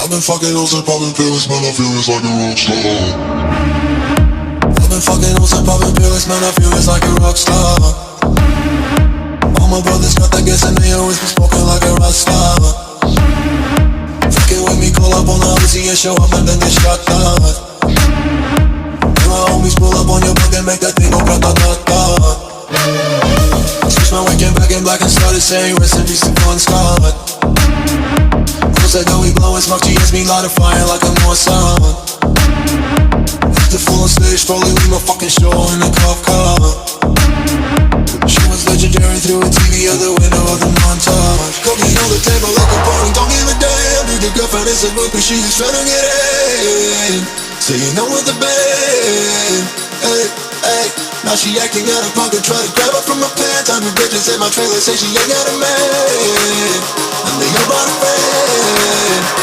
I've been fucking hoes and popping pills, man, I feel it's like a rock star. I've been fucking hoes and popping pills, man, I feel it's like a rock star. All my brothers got that gas and they always been smoking like a rock star. Fucking with me, call up on the Uzi and show up and then get shot down. And my homies pull up on your block and make that thing go grata-ta-ta. Switch my weekend back in black and started saying rest in peace to Bon Scott. Close that door, we blowin' smoke, she hits me light a fire like a Mossad. After full on stage, probably leave my fucking show in a cop car. She was legendary through a TV out the window of the montage. Cooking on the table like a party, don't give a damn. Dude, your girlfriend is a groupie, she is tryna get in. Saying I'm with the band, hey, hey. Now she acting out of pocket, try to grab her from my pants. I'm a bitch in my trailer, say she ain't got a man, and they all brought a friend.